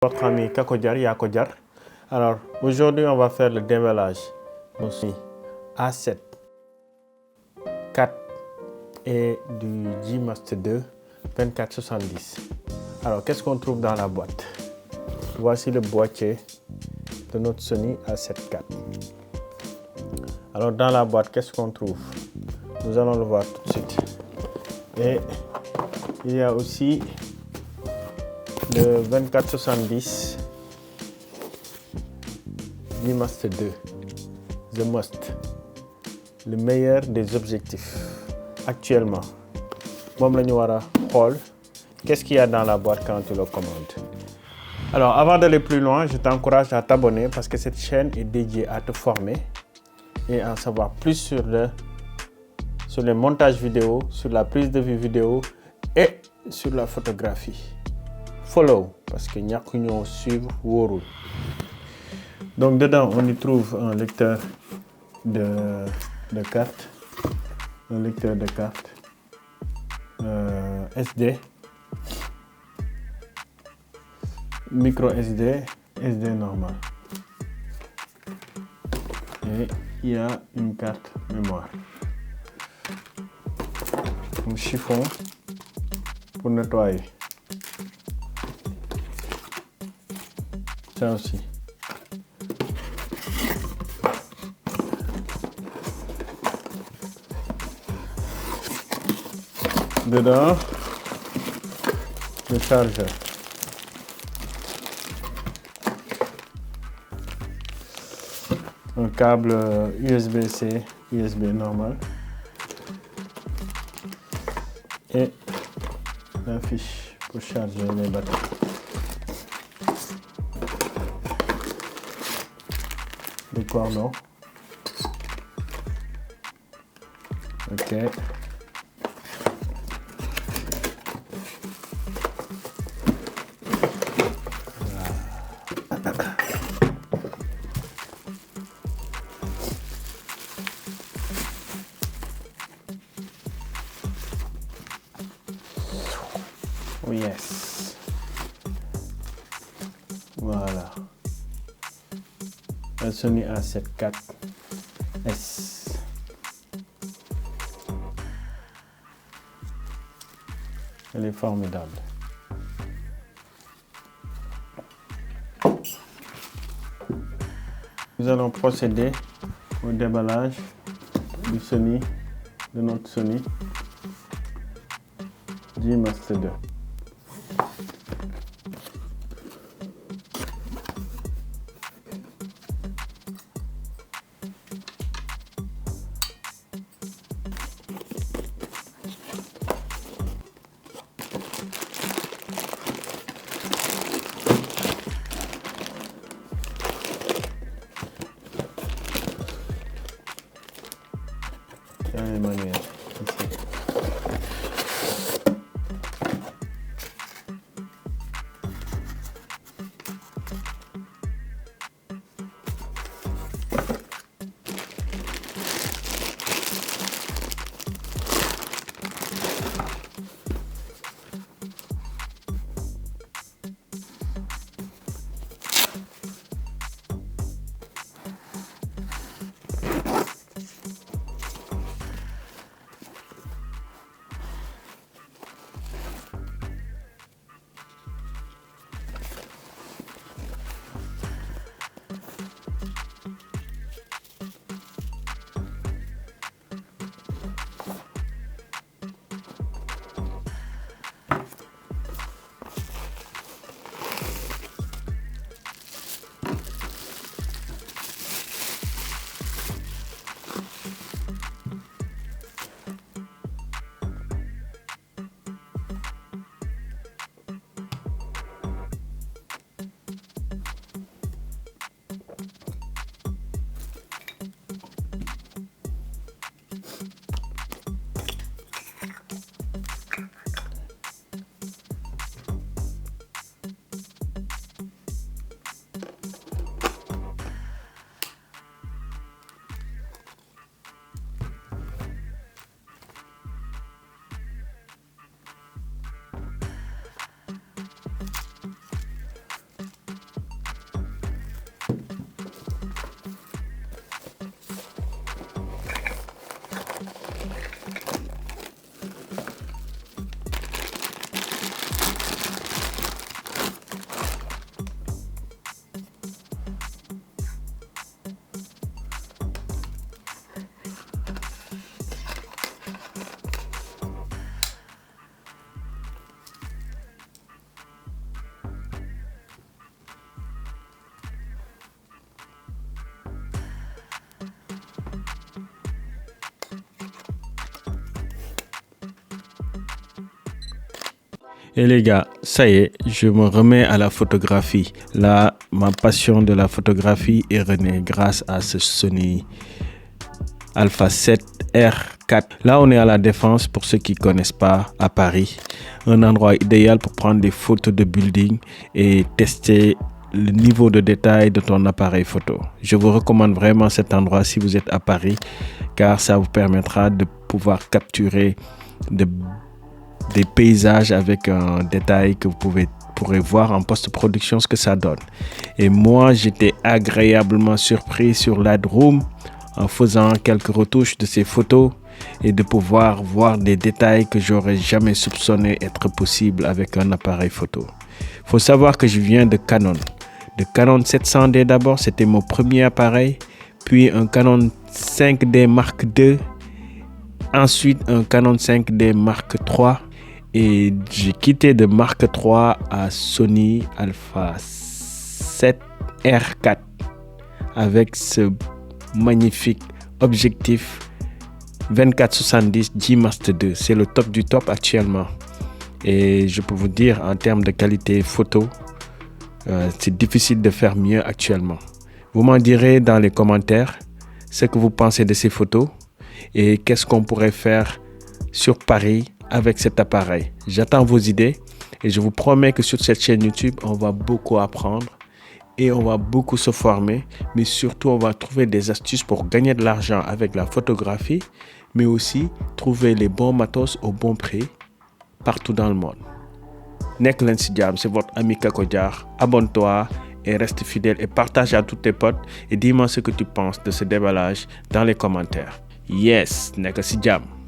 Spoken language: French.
Votre ami Kakodjar, Yakodjar. Alors, aujourd'hui, on va faire le démêlage. Donc, A7, 4 et du G-Master 2, 2470. Alors, qu'est-ce qu'on trouve dans la boîte? Voici le boîtier de notre Sony A7 IV. Alors, dans la boîte, qu'est-ce qu'on trouve? Nous allons le voir tout de suite. Et il y a aussi le 2470 G-Master 2, The Must, le meilleur des objectifs actuellement. Qu'est-ce qu'il y a dans la boîte quand tu le commandes? Alors, avant d'aller plus loin, je t'encourage à t'abonner parce que cette chaîne est dédiée à te former et à en savoir plus sur les montages vidéo, sur la prise de vue vidéo et sur la photographie. Follow, parce que nous allons suivre World. Donc dedans, on y trouve un lecteur de cartes, SD, micro SD, SD normal. Et il y a une carte mémoire. Un chiffon pour nettoyer. Ça aussi. Dedans, le chargeur. Un câble USB-C, USB normal. Et la fiche pour charger les batteries. Le cordon. Ok. Oh yes. Voilà. Un Sony A7 IVS. Elle est formidable. Nous allons procéder au déballage de notre Sony G-Master 2. Manuel, ici. Et les gars, ça y est, je me remets à la photographie. Là, ma passion de la photographie est renée grâce à ce Sony Alpha 7 R4. Là, on est à la Défense, pour ceux qui ne connaissent pas, à Paris. Un endroit idéal pour prendre des photos de building et tester le niveau de détail de ton appareil photo. Je vous recommande vraiment cet endroit si vous êtes à Paris, car ça vous permettra de pouvoir capturer des paysages avec un détail que vous pourrez voir en post-production ce que ça donne. Et moi, j'étais agréablement surpris sur Lightroom en faisant quelques retouches de ces photos et de pouvoir voir des détails que j'aurais jamais soupçonné être possible avec un appareil photo. Il faut savoir que je viens de Canon 700D d'abord, c'était mon premier appareil, puis un Canon 5D Mark II, ensuite un Canon 5D Mark III, et j'ai quitté de Mark III à Sony Alpha 7 R4 avec ce magnifique objectif 24-70 G Master 2. C'est le top du top actuellement. Et je peux vous dire, en termes de qualité photo, c'est difficile de faire mieux actuellement. Vous m'en direz dans les commentaires ce que vous pensez de ces photos et qu'est-ce qu'on pourrait faire sur Paris avec cet appareil. J'attends vos idées et je vous promets que sur cette chaîne YouTube, on va beaucoup apprendre et on va beaucoup se former, mais surtout on va trouver des astuces pour gagner de l'argent avec la photographie, mais aussi trouver les bons matos au bon prix partout dans le monde. Nek len si jam, c'est votre ami Kako Diar. Abonne-toi et reste fidèle et partage à tous tes potes et dis-moi ce que tu penses de ce déballage dans les commentaires. Yes, nek si jam.